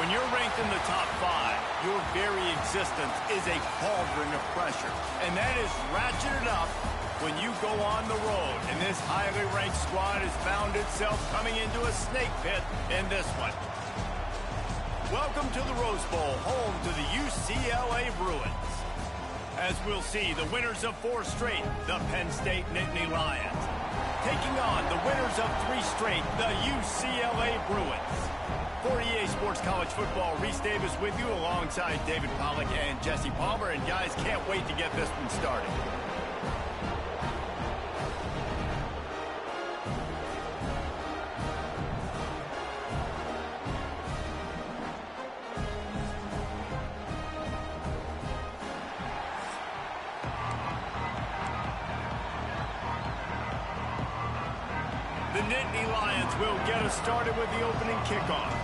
When you're ranked in the top 5, your very existence is a cauldron of pressure. And that is ratcheted up when you go on the road. And this highly ranked squad has found itself coming into a snake pit in this one. Welcome to the Rose Bowl, home to the UCLA Bruins. As we'll see, the winners of 4 straight, the Penn State Nittany Lions, taking on the winners of 3 straight, the UCLA Bruins. For EA Sports College Football, Reese Davis with you alongside David Pollack and Jesse Palmer. And guys, can't wait to get this one started. The Nittany Lions will get us started with the opening kickoff.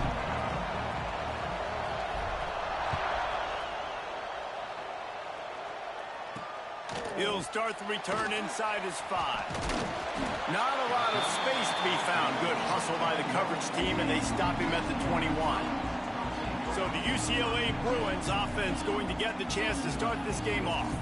He'll start the return inside his 5. Not a lot of space to be found. Good hustle by the coverage team, and they stop him at the 21. So the UCLA Bruins offense going to get the chance to start this game off.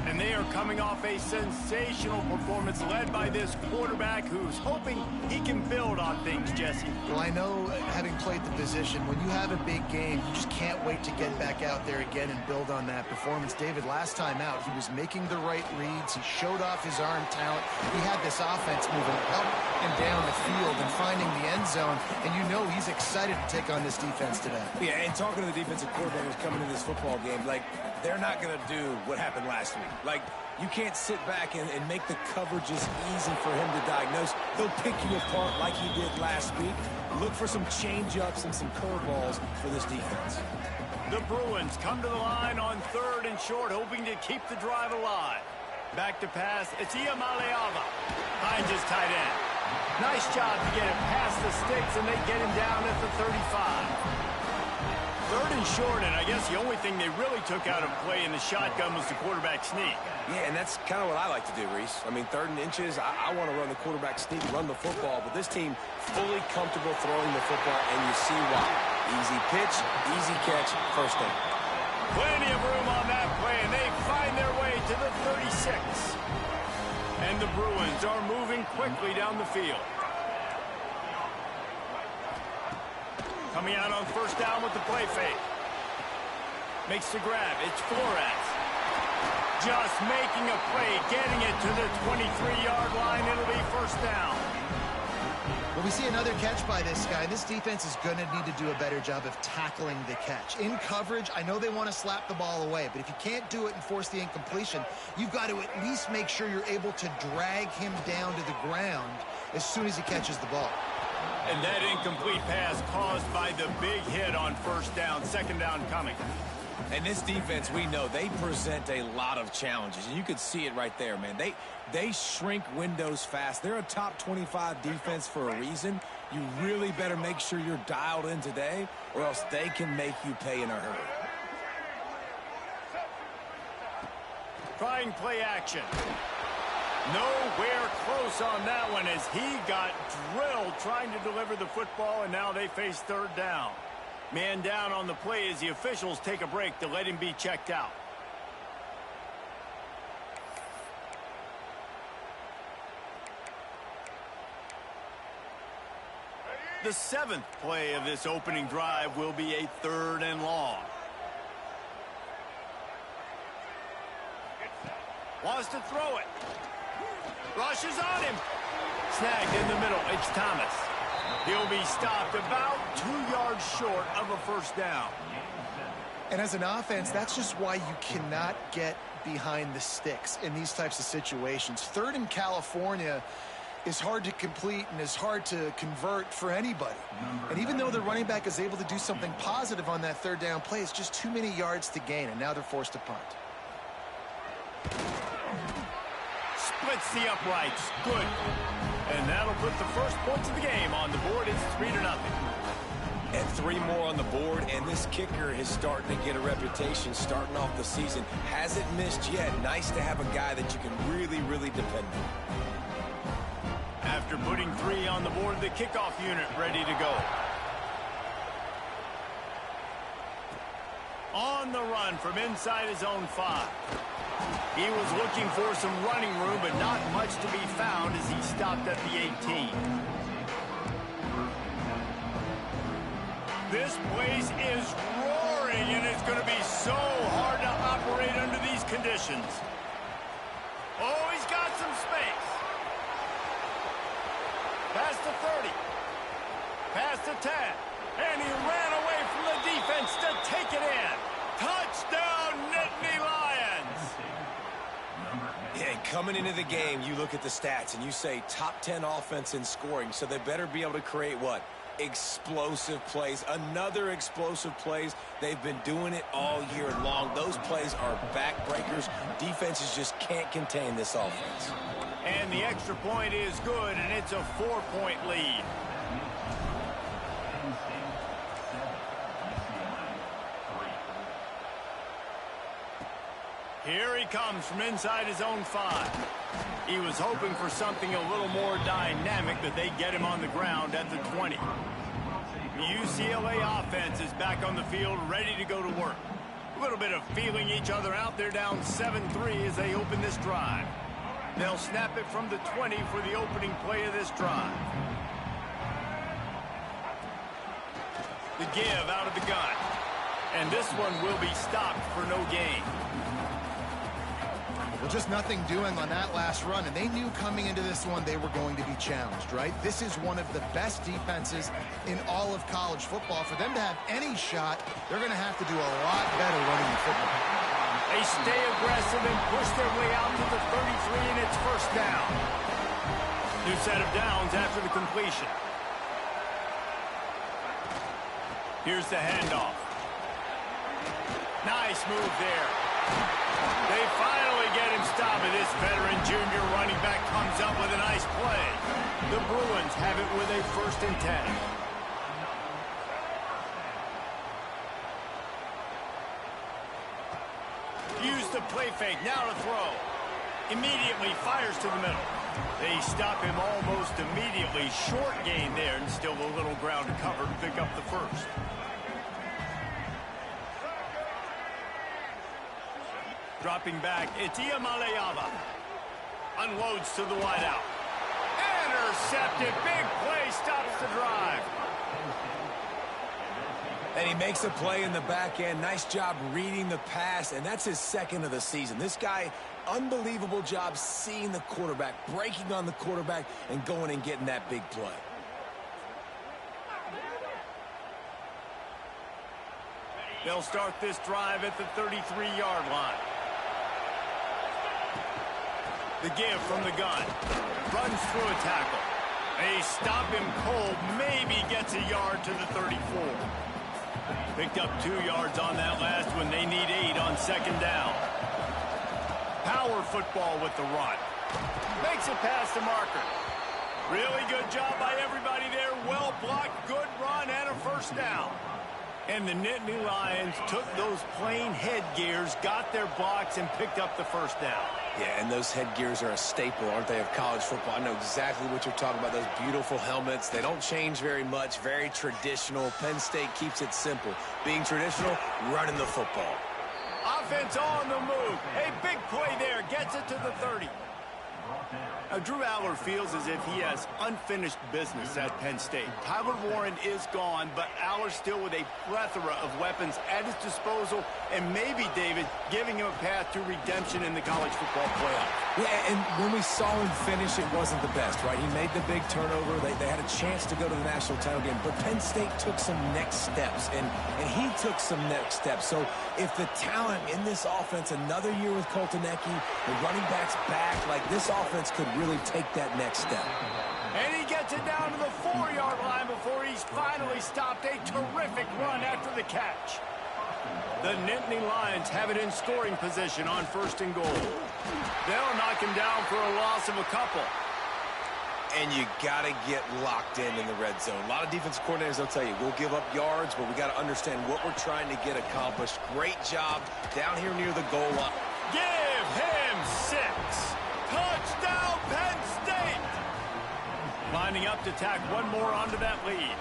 And they are coming off a sensational performance led by this quarterback who's hoping he can build on things, Jesse. Well, I know, having played the position, when you have a big game, you just can't wait to get back out there again and build on that performance. David, last time out, he was making the right reads. He showed off his arm talent. He had this offense moving up and down the field and finding the end zone. And you know he's excited to take on this defense today. Yeah, and talking to the defensive coordinators coming into this football game, like, they're not going to do what happened last week. Like, you can't sit back and make the coverages easy for him to diagnose. He'll pick you apart like he did last week. Look for some change-ups and some curveballs for this defense. The Bruins come to the line on 3rd and short, hoping to keep the drive alive. Back to pass, it's Iamaleava. Finds his tight end. Nice job to get it past the sticks, and they get him down at the 35. 3rd and short, and I guess the only thing they really took out of play in the shotgun was the quarterback sneak. Yeah, and that's kind of what I like to do, Reese. I mean, 3rd and inches, I want to run the quarterback sneak, run the football, but this team fully comfortable throwing the football, and you see why. Easy pitch, easy catch, first down. Plenty of room on that play, and they find their way to the 36. And the Bruins are moving quickly down the field. Coming out on 1st down with the play fake. Makes the grab. It's Flores. Just making a play, getting it to the 23-yard line. It'll be 1st down. Well, we see another catch by this guy. This defense is going to need to do a better job of tackling the catch. In coverage, I know they want to slap the ball away, but if you can't do it and force the incompletion, you've got to at least make sure you're able to drag him down to the ground as soon as he catches the ball. And that incomplete pass caused by the big hit on 1st down, 2nd down coming. And this defense, we know, they present a lot of challenges. And you could see it right there, man. They shrink windows fast. They're a top 25 defense for a reason. You really better make sure you're dialed in today, or else they can make you pay in a hurry. Trying play action. Nowhere close on that one as he got drilled trying to deliver the football, and now they face 3rd down. Man down on the play as the officials take a break to let him be checked out. The 7th play of this opening drive will be a 3rd and long. Wants to throw it. Rushes on him. Snagged in the middle. It's Thomas. He'll be stopped about 2 yards short of a 1st down. And as an offense, that's just why you cannot get behind the sticks in these types of situations. 3rd in California is hard to complete and is hard to convert for anybody. And even though the running back is able to do something positive on that 3rd down play, it's just too many yards to gain, and now they're forced to punt. Splits the uprights. Good. And that'll put the first points of the game on the board. It's 3-0. And 3 more on the board, and this kicker is starting to get a reputation starting off the season. Hasn't missed yet. Nice to have a guy that you can really, really depend on. After putting 3 on the board, the kickoff unit ready to go. On the run from inside his own 5. He was looking for some running room, but not much to be found as he stopped at the 18. This place is roaring, and it's going to be so hard to operate under these conditions. Oh, he's got some space. Past the 30. Past the 10. And he ran away from the defense to take it in. Touchdown, Nittany Lions! Yeah, and coming into the game, you look at the stats and you say top 10 offense in scoring, so they better be able to create what? Explosive plays. Another explosive plays. They've been doing it all year long. Those plays are backbreakers. Defenses just can't contain this offense. And the extra point is good, and it's a 4-point lead. Here he comes from inside his own 5. He was hoping for something a little more dynamic, that they get him on the ground at the 20. The UCLA offense is back on the field, ready to go to work. A little bit of feeling each other out. They're down 7-3 as they open this drive. They'll snap it from the 20 for the opening play of this drive. The give out of the gun. And this one will be stopped for no gain. Well, just nothing doing on that last run, and they knew coming into this one they were going to be challenged, right? This is one of the best defenses in all of college football. For them to have any shot, they're going to have to do a lot better running the football. They stay aggressive and push their way out to the 33, and it's first down. New set of downs after the completion. Here's the handoff. Nice move there. They finally get him stopped, and this veteran junior running back comes up with a nice play. The Bruins have it with a 1st and 10. Use the play fake, now to throw. Immediately fires to the middle. They stop him almost immediately. Short gain there, and still a little ground to cover to pick up the 1st. Dropping back, it's Iamaleava. Unloads to the wideout. Intercepted. Big play, stops the drive. And he makes a play in the back end. Nice job reading the pass, and that's his 2nd of the season. This guy, unbelievable job seeing the quarterback, breaking on the quarterback, and going and getting that big play. They'll start this drive at the 33-yard line. The give from the gun. Runs through a tackle. They stop him cold. Maybe gets a yard to the 34. Picked up 2 yards on that last one. They need 8 on 2nd down. Power football with the run. Makes it past the marker. Really good job by everybody there. Well blocked, good run, and a 1st down. And the Nittany Lions took those plain headgears, got their blocks, and picked up the 1st down. Yeah, and those headgears are a staple, aren't they, of college football? I know exactly what you're talking about, those beautiful helmets. They don't change very much, very traditional. Penn State keeps it simple. Being traditional, running the football. Offense on the move. A big play there, gets it to the 30. Now, Drew Aller feels as if he has unfinished business at Penn State. Tyler Warren is gone, but Aller still with a plethora of weapons at his disposal, and maybe, David, giving him a path to redemption in the college football playoff. Yeah, and when we saw him finish, it wasn't the best, right? He made the big turnover. They had a chance to go to the national title game, but Penn State took some next steps, and he took some next steps. So if the talent in this offense, another year with Coltonecki, the running backs back, like this offense could really take that next step. And he gets it down to the 4-yard line before he's finally stopped. A terrific run after the catch. The Nittany Lions have it in scoring position on 1st and goal. They'll knock him down for a loss of a couple. And you got to get locked in the red zone. A lot of defensive coordinators, they'll tell you, we'll give up yards, but we got to understand what we're trying to get accomplished. Great job down here near the goal line. Give him 6. Touchdown, Penn State! Lining up to tack one more onto that lead.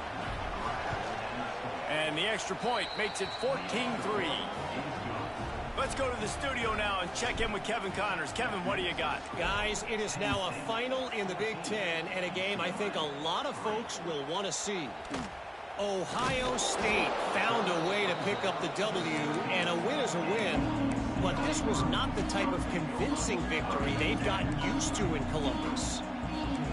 And the the extra point makes it 14-3. Let's go to the studio now and check in with Kevin Connors. Kevin, what do you got? Guys, it is now a final in the Big Ten, and a game I think a lot of folks will want to see. Ohio State found a way to pick up the W, and a win is a win. But this was not the type of convincing victory they've gotten used to in Columbus.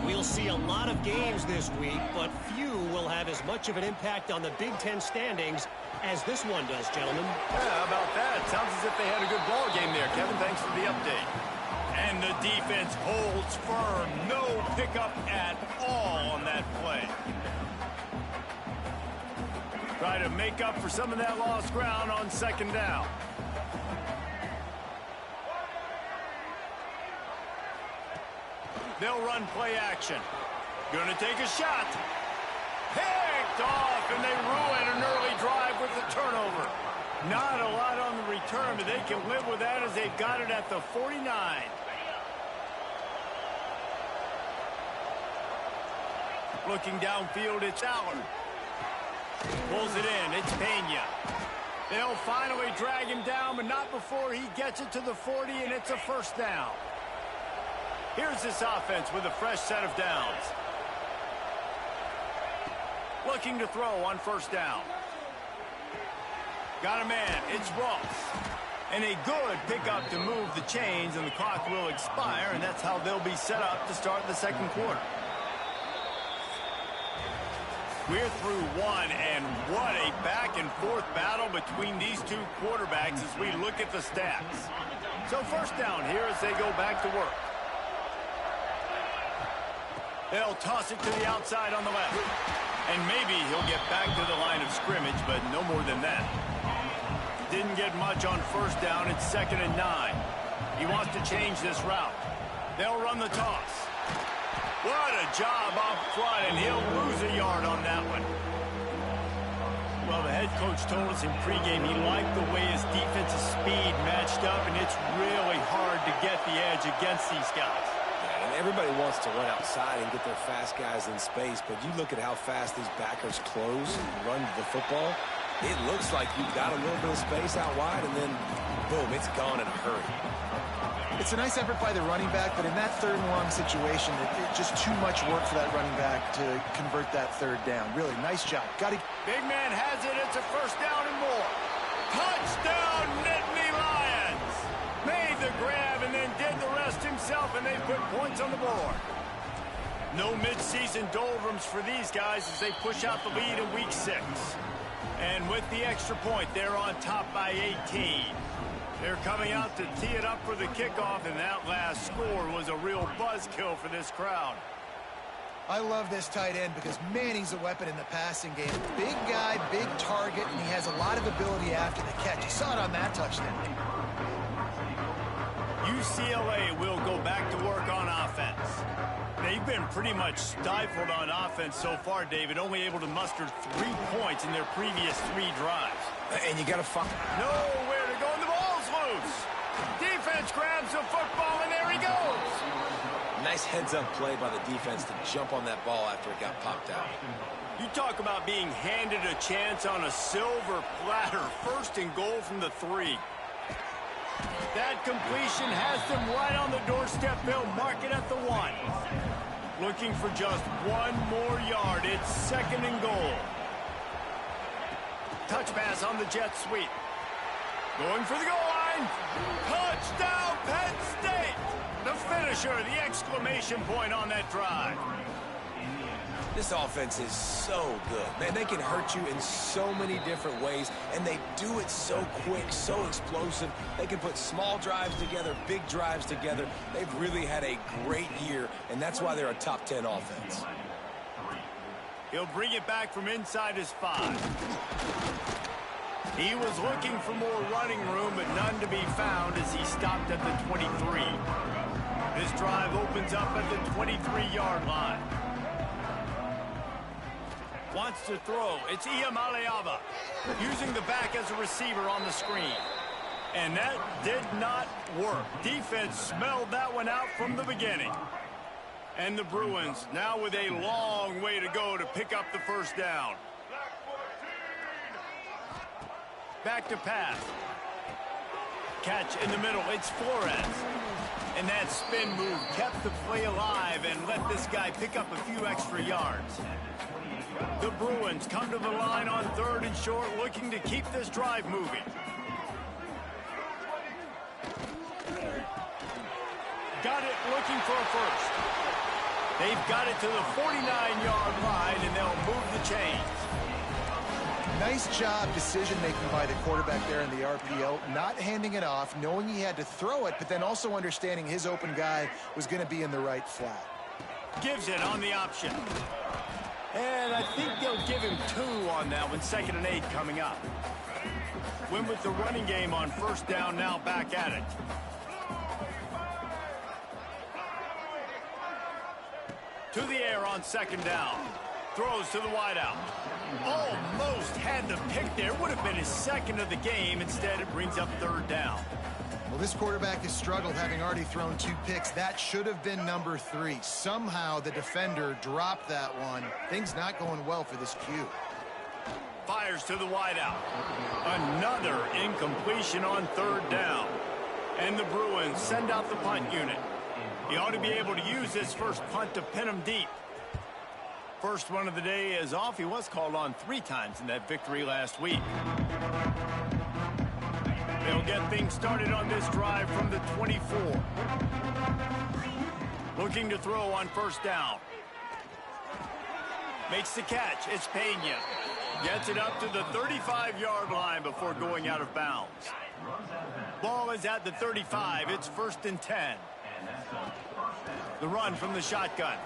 We'll see a lot of games this week, but few will have as much of an impact on the Big Ten standings as this one does, gentlemen. Yeah, how about that? Sounds as if they had a good ball game there, Kevin. Thanks for the update. And the defense holds firm. No pickup at all on that play. Try to make up for some of that lost ground on second down. They'll run play action. Gonna take a shot. Picked off, and they ruin an early drive with the turnover. Not a lot on the return, but they can live with that as they've got it at the 49. Looking downfield, it's Allen. Pulls it in, it's Pena. They'll finally drag him down, but not before he gets it to the 40, and it's a first down. Here's this offense with a fresh set of downs. Looking to throw on first down. Got a man, it's Ross. And a good pickup to move the chains, and the clock will expire, and that's how they'll be set up to start the second quarter. We're through one, and what a back-and-forth battle between these two quarterbacks as we look at the stats. So first down here as they go back to work. They'll toss it to the outside on the left. And maybe he'll get back to the line of scrimmage, but no more than that. Didn't get much on first down. It's 2nd and 9. He wants to change this route. They'll run the toss. What a job up front, and he'll lose a yard on that one. Well, the head coach told us in pregame he liked the way his defensive speed matched up, and it's really hard to get the edge against these guys. And everybody wants to run outside and get their fast guys in space, but you look at how fast these backers close and run the football. It looks like you've got a little bit of space out wide, and then, boom, it's gone in a hurry. It's a nice effort by the running back, but in that third and long situation, it's just too much work for that running back to convert that third down. Really, nice job. Got it. Big man has it. It's a first down and more. Touchdown, Nittany Lions. Made the grab and then did the rest himself, and they put points on the board. No midseason doldrums for these guys as they push out the lead in week 6. And with the extra point, they're on top by 18. They're coming out to tee it up for the kickoff, and that last score was a real buzzkill for this crowd. I love this tight end because, man, he's a weapon in the passing game. Big guy, big target, and he has a lot of ability after the catch. You saw it on that touchdown. UCLA will go back to work on offense. They've been pretty much stifled on offense so far, David, only able to muster 3 points in their previous 3 drives. And you got to find nowhere to go, and the ball's loose. Defense grabs the football, and there he goes. Nice heads-up play by the defense to jump on that ball after it got popped out. You talk about being handed a chance on a silver platter. 1st and goal from the 3. That completion has them right on the doorstep. They'll mark it at the 1. Looking for just 1 more yard. It's 2nd and goal. Touch pass on the jet sweep. Going for the goal line. Touchdown, Penn State. The finisher, the exclamation point on that drive. This offense is so good. Man, they can hurt you in so many different ways, and they do it so quick, so explosive. They can put small drives together, big drives together. They've really had a great year, and that's why they're a top 10 offense. He'll bring it back from inside his 5. He was looking for more running room, but none to be found as he stopped at the 23. This drive opens up at the 23-yard line. Wants to throw. It's Iamaleava using the back as a receiver on the screen. And that did not work. Defense smelled that one out from the beginning. And the Bruins now with a long way to go to pick up the first down. back to pass. Catch in the middle. It's Flores. And that spin move kept the play alive and let this guy pick up a few extra yards. The Bruins come to the line on 3rd and short, looking to keep this drive moving. Got it, looking for a first. They've got it to the 49-yard line, and they'll move the chains. Nice job decision-making by the quarterback there in the RPO, not handing it off, knowing he had to throw it, but then also understanding his open guy was going to be in the right flat. Gives it on the option. And I think they'll give him 2 on that one, 2nd and 8 coming up. Win with the running game on 1st down, now back at it. To the air on 2nd down. Throws to the wideout. Almost had the pick there. Would have been his 2nd of the game. Instead, it brings up 3rd down. Well, this quarterback has struggled, having already thrown 2 picks. That should have been number 3. Somehow the defender dropped that one. Things not going well for this Q. Fires to the wideout. Another incompletion on 3rd down. And the Bruins send out the punt unit. He ought to be able to use this first punt to pin him deep. First one of the day is off. He was called on 3 times in that victory last week. They'll get things started on this drive from the 24. Looking to throw on 1st down. Makes the catch. It's Pena. Gets it up to the 35-yard line before going out of bounds. Ball is at the 35. It's 1st and 10. The run from the shotgun.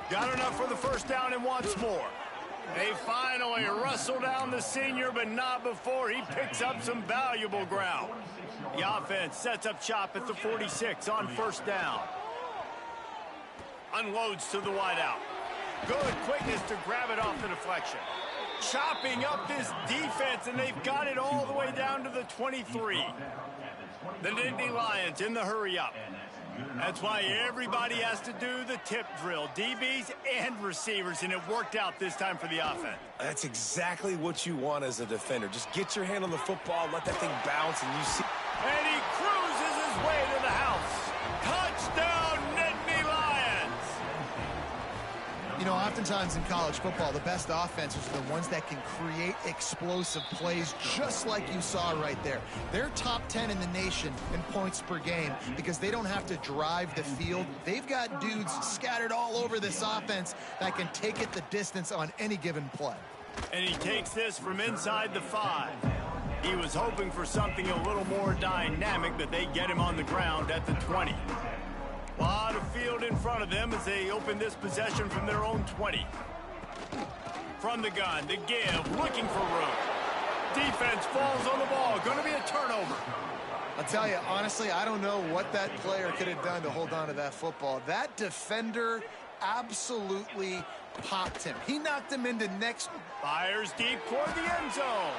Got enough for the 1st down and wants more. They finally wrestle down the senior, but not before he picks up some valuable ground. The offense sets up shop at the 46 on 1st down. Unloads to the wideout. Good quickness to grab it off the deflection. Chopping up this defense, and they've got it all the way down to the 23. The Nittany Lions in the hurry-up. That's why everybody has to do the tip drill, DBs and receivers, and it worked out this time for the offense. That's exactly what you want as a defender. Just get your hand on the football, let that thing bounce, and you see. And he cruises his way to the house. Touchdown, Nittany Lions! You know, oftentimes in college football, the best offenses are the ones that can create explosive plays, just like you saw right there. They're top 10 in the nation in points per game because they don't have to drive the field. They've got dudes scattered all over this offense that can take it the distance on any given play. And he takes this from inside the 5. He was hoping for something a little more dynamic, but they get him on the ground at the 20. A lot of field in front of them as they open this possession from their own 20. From the gun, the give, looking for room. Defense falls on the ball. Going to be a turnover. I'll tell you, honestly, I don't know what that player could have done to hold on to that football. That defender absolutely popped him. He knocked him into next. Fires deep toward the end zone.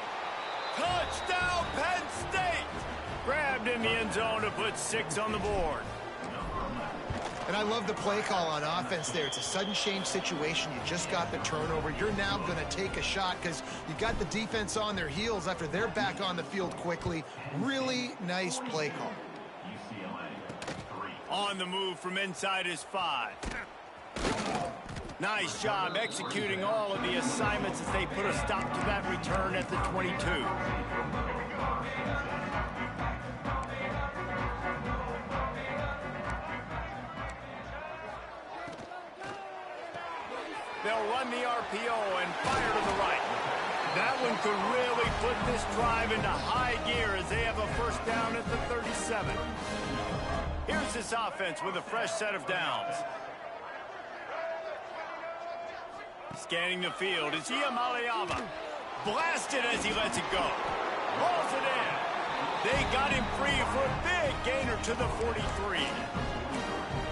Touchdown, Penn State! Grabbed in the end zone to put 6 on the board. And I love the play call on offense there. It's a sudden change situation. You just got the turnover. You're now going to take a shot because you got the defense on their heels after they're back on the field quickly. Really nice play call. On the move from inside his 5. Nice job executing all of the assignments as they put a stop to that return at the 22. They'll run the RPO and fire to the right. That one could really put this drive into high gear as they have a 1st down at the 37. Here's this offense with a fresh set of downs. Scanning the field is Iamaleava. Blasted as he lets it go. Rolls it in. They got him free for a big gainer to the 43.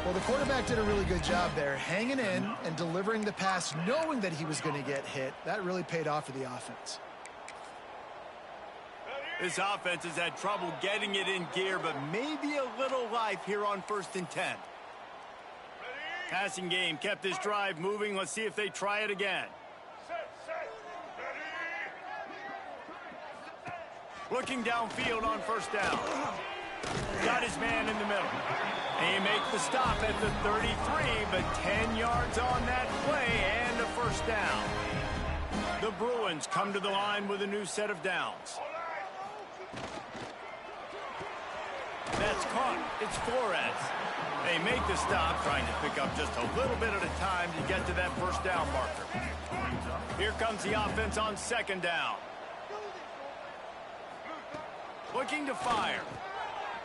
Well, the quarterback did a really good job there, hanging in and delivering the pass, knowing that he was going to get hit. That really paid off for the offense. This offense has had trouble getting it in gear, but maybe a little life here on 1st and 10. Passing game kept this drive moving. Let's see if they try it again. Looking downfield on first down. Got his man in the middle. They make the stop at the 33, but 10 yards on that play and a first down. The Bruins come to the line with a new set of downs. That's caught. It's Flores. They make the stop, trying to pick up just a little bit at a time to get to that first down marker. Here comes the offense on second down. Looking to fire.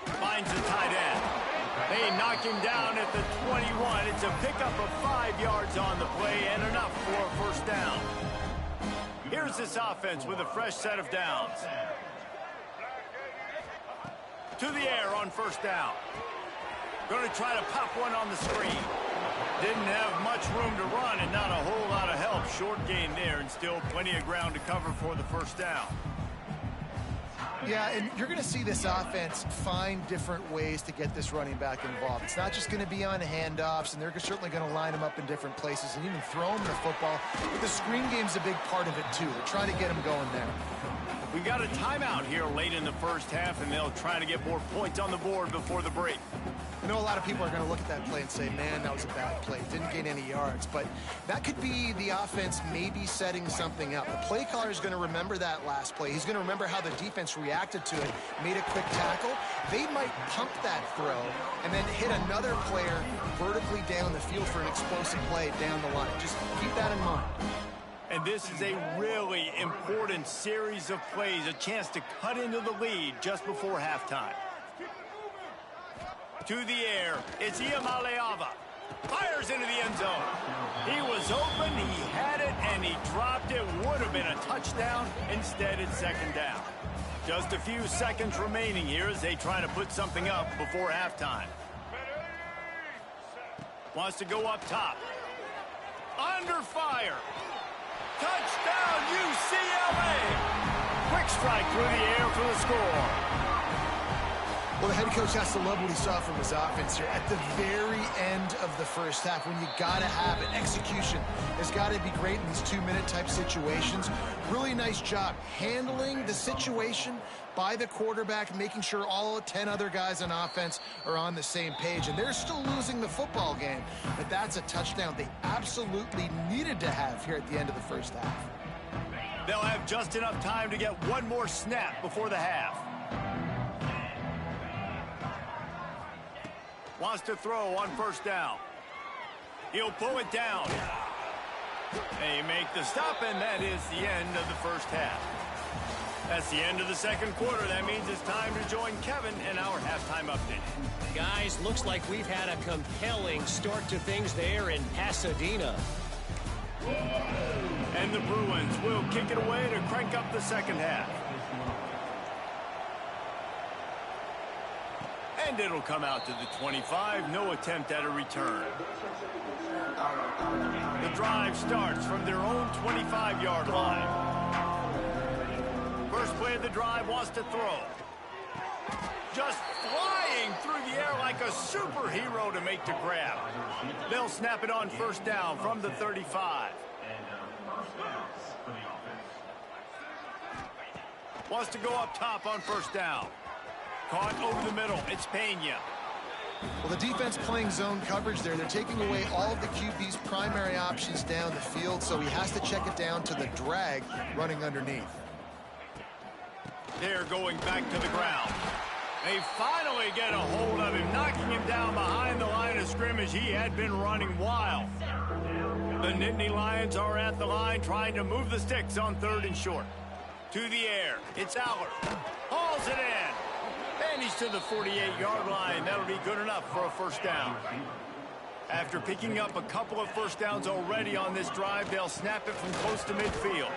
Finds the tight end. They knock him down at the 21. It's a pickup of 5 yards on the play and enough for a first down. Here's this offense with a fresh set of downs. To the air on first down. Going to try to pop one on the screen. Didn't have much room to run and not a whole lot of help. Short gain there and still plenty of ground to cover for the first down. Yeah, and you're going to see this offense find different ways to get this running back involved. It's not just going to be on handoffs, and they're certainly going to line him up in different places and even throw him the football. But the screen game's a big part of it, too. They're trying to get him going there. We got a timeout here late in the first half, and they'll try to get more points on the board before the break. I know a lot of people are going to look at that play and say, man, that was a bad play. Didn't gain any yards. But that could be the offense maybe setting something up. The play caller is going to remember that last play. He's going to remember how the defense reacted to it, made a quick tackle. They might pump that throw and then hit another player vertically down the field for an explosive play down the line. Just keep that in mind. And this is a really important series of plays, a chance to cut into the lead just before halftime. To the air, it's Iamaleava. Fires into the end zone. He was open, he had it, and he dropped it. Would have been a touchdown. Instead, it's second down. Just a few seconds remaining here as they try to put something up before halftime. Wants to go up top. Under fire. Touchdown, UCLA! Quick strike through the air for the score. Well, the head coach has to love what he saw from his offense here at the very end of the first half when you got to have it. Execution has got to be great in these 2-minute type situations. Really nice job handling the situation by the quarterback, making sure all 10 other guys on offense are on the same page. And they're still losing the football game, but that's a touchdown they absolutely needed to have here at the end of the first half. They'll have just enough time to get one more snap before the half. Wants to throw on first down. He'll pull it down. They make the stop, and that is the end of the first half. That's the end of the second quarter. That means it's time to join Kevin in our halftime update. Guys, looks like we've had a compelling start to things there in Pasadena. And the Bruins will kick it away to crank up the second half. And it'll come out to the 25. No attempt at a return. The drive starts from their own 25-yard line. First play of the drive wants to throw. Just flying through the air like a superhero to make the grab. They'll snap it on first down from the 35. Wants to go up top on first down. Caught over the middle. It's Penn. Well, the defense playing zone coverage there. They're taking away all of the QB's primary options down the field, so he has to check it down to the drag running underneath. They're going back to the ground. They finally get a hold of him, knocking him down behind the line of scrimmage. He had been running wild. The Nittany Lions are at the line trying to move the sticks on third and short. To the air. It's Aller. Hauls it in. And he's to the 48-yard line. That'll be good enough for a first down. After picking up a couple of first downs already on this drive, they'll snap it from close to midfield.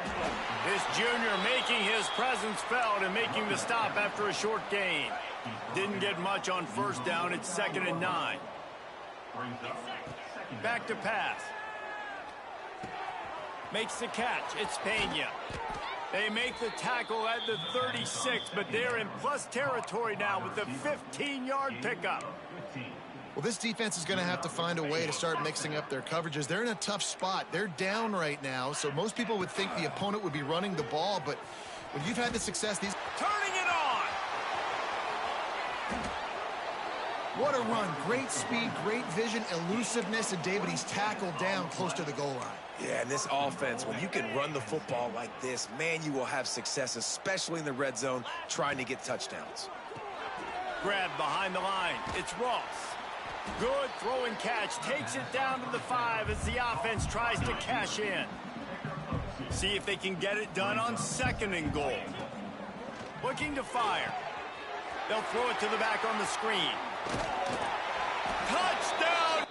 This junior making his presence felt and making the stop after a short gain. Didn't get much on first down. It's 2nd and 9. Back to pass. Makes the catch. It's Penn. They make the tackle at the 36, but they're in plus territory now with the 15-yard pickup. Well, this defense is going to have to find a way to start mixing up their coverages. They're in a tough spot. They're down right now, so most people would think the opponent would be running the ball, but When you've had the success these... Turning it on! What a run. Great speed, great vision, elusiveness, and David, he's tackled down close to the goal line. Yeah, and this offense, when you can run the football like this, man, you will have success, especially in the red zone, trying to get touchdowns. Grab behind the line. It's Ross. Good throw and catch. Takes it down to the 5 as the offense tries to cash in. See if they can get it done on 2nd and goal. Looking to fire. They'll throw it to the back on the screen. Touchdown!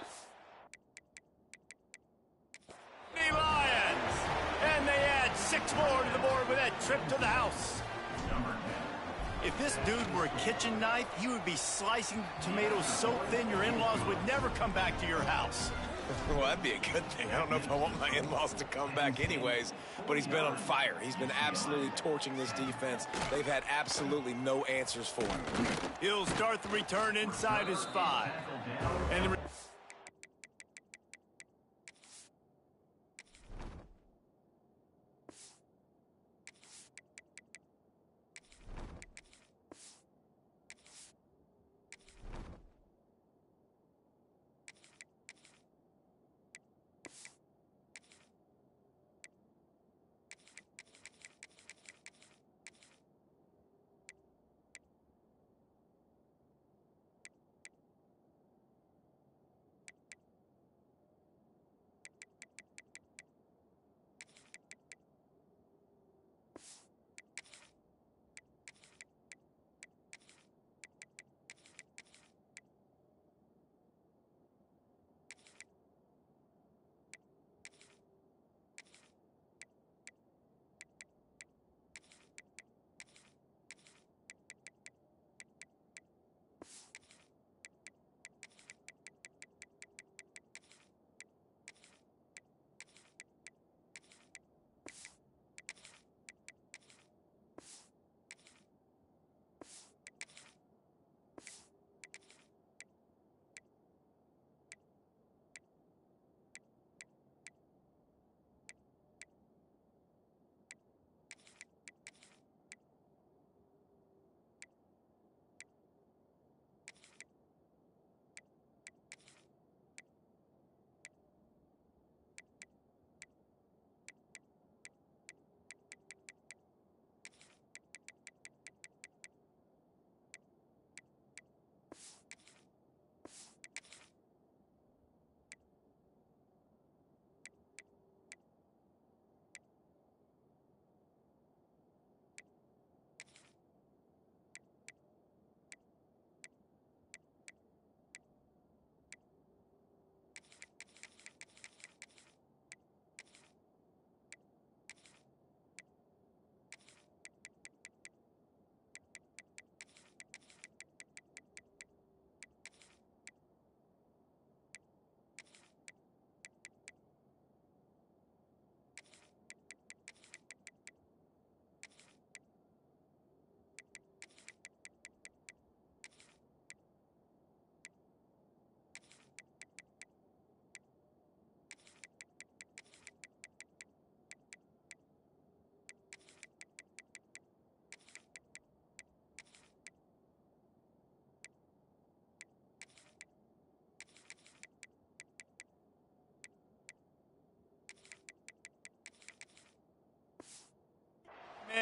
The Lions! And they add 6 more to the board with that trip to the house. If this dude were a kitchen knife, he would be slicing tomatoes so thin your in-laws would never come back to your house. Well, that'd be a good thing. I don't know if I want my in-laws to come back anyways, but he's been on fire. He's been absolutely torching this defense. They've had absolutely no answers for him. He'll start the return inside his 5. And the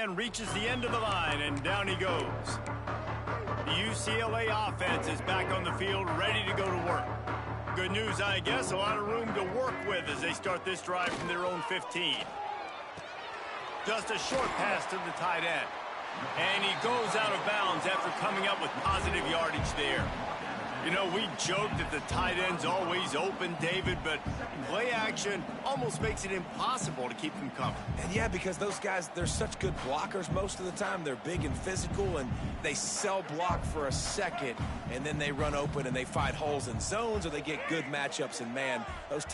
man reaches the end of the line, and down he goes. The UCLA offense is back on the field, ready to go to work. Good news, I guess, a lot of room to work with as they start this drive from their own 15. Just a short pass to the tight end. And he goes out of bounds after coming up with positive yardage there. You know, we joked that the tight end's always open, David, but play action almost makes it impossible to keep them coming. And yeah, because those guys, they're such good blockers most of the time. They're big and physical, and they sell block for a second, and then they run open and they find holes in zones, or they get good matchups, and man, those...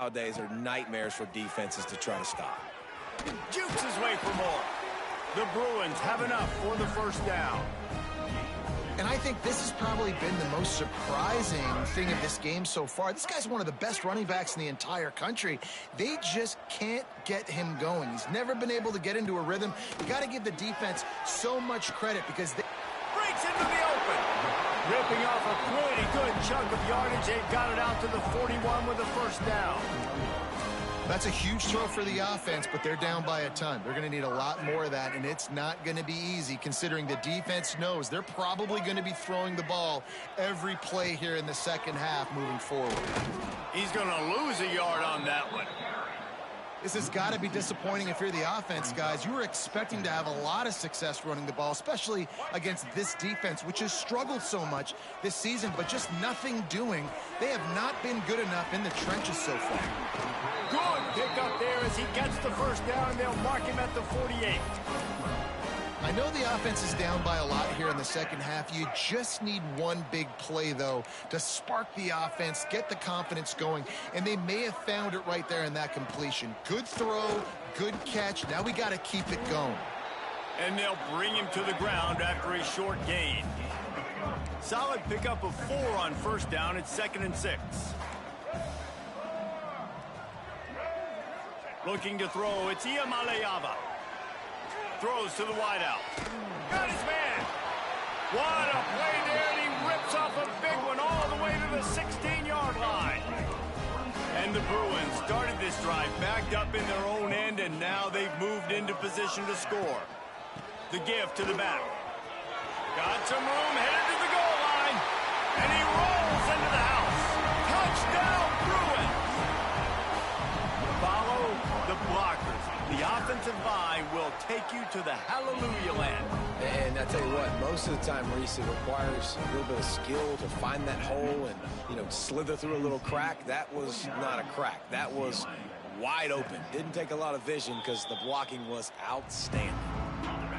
nowadays are nightmares for defenses to try to stop. Jukes his way for more. The Bruins have enough for the first down. And I think this has probably been the most surprising thing of this game so far. This guy's one of the best running backs in the entire country. They just can't get him going. He's never been able to get into a rhythm. You got to give the defense so much credit because they Breaks into the open. Ripping off a pretty good chunk of yardage. They've got it out to the 41 with a first down. That's a huge throw for the offense, but they're down by a ton. They're going to need a lot more of that, and it's not going to be easy considering the defense knows they're probably going to be throwing the ball every play here in the second half moving forward. He's going to lose a yard on that one. This has got to be disappointing if you're the offense, guys. You were expecting to have a lot of success running the ball, especially against this defense, which has struggled so much this season, but just nothing doing. They have not been good enough in the trenches so far. Good pick up there as he gets the first down, and they'll mark him at the 48. I know the offense is down by a lot here in the second half. You just need one big play, though, to spark the offense, get the confidence going, and they may have found it right there in that completion. Good throw, good catch. Now we got to keep it going. And they'll bring him to the ground after a short gain. Solid pickup of 4 on first down. It's 2nd and 6. Looking to throw, it's Iamaleava. Throws to the wideout. Got his man. What a play there, and he rips off a big one all the way to the 16-yard line. And the Bruins started this drive backed up in their own end, and now they've moved into position to score. The give to the back. Got some room, headed to the goal line, and he rolls into the house. Touchdown, Bruins! Follow the blockers. The offensive line will take you to the hallelujah land. And I tell you what, most of the time, Reese, it requires a little bit of skill to find that hole and, slither through a little crack. That was not a crack. That was wide open. Didn't take a lot of vision because the blocking was outstanding.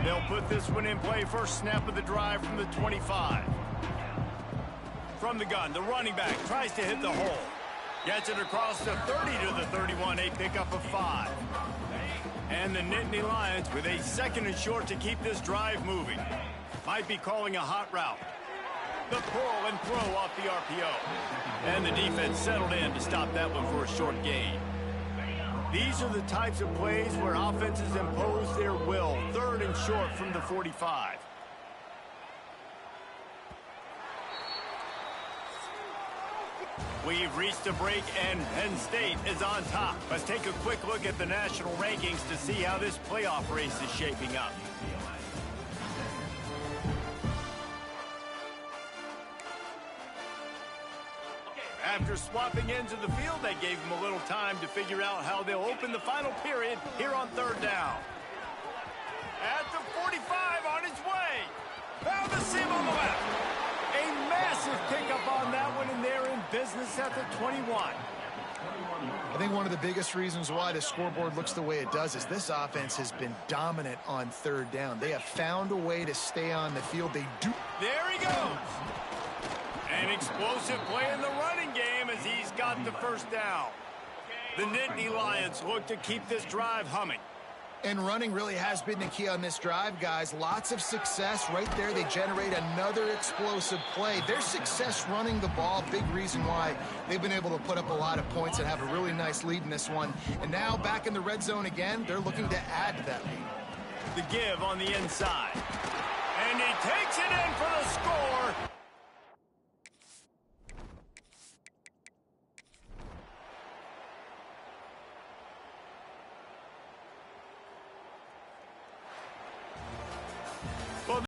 They'll put this one in play. First snap of the drive from the 25. From the gun, the running back tries to hit the hole. Gets it across the 30 to the 31, a pickup of 5. And the Nittany Lions with a 2nd and short to keep this drive moving. Might be calling a hot route. The pull and throw off the RPO. And the defense settled in to stop that one for a short gain. These are the types of plays where offenses impose their will. 3rd and short from the 45. We've reached a break, and Penn State is on top. Let's take a quick look at the national rankings to see how this playoff race is shaping up. After swapping ends of the field, they gave them a little time to figure out how they'll open the final period here on 3rd down. At the 45 on his way. Found the seam on the left. A massive pickup on that one, and they're in business at the 21. I think one of the biggest reasons why the scoreboard looks the way it does is this offense has been dominant on 3rd down. They have found a way to stay on the field. They do. There he goes. An explosive play in the running game as he's got the first down. The Nittany Lions look to keep this drive humming. And running really has been the key on this drive, guys. Lots of success right there. They generate another explosive play. Their success running the ball, big reason why they've been able to put up a lot of points and have a really nice lead in this one. And now back in the red zone again, they're looking to add to that lead. The give on the inside. And he takes it in for the score.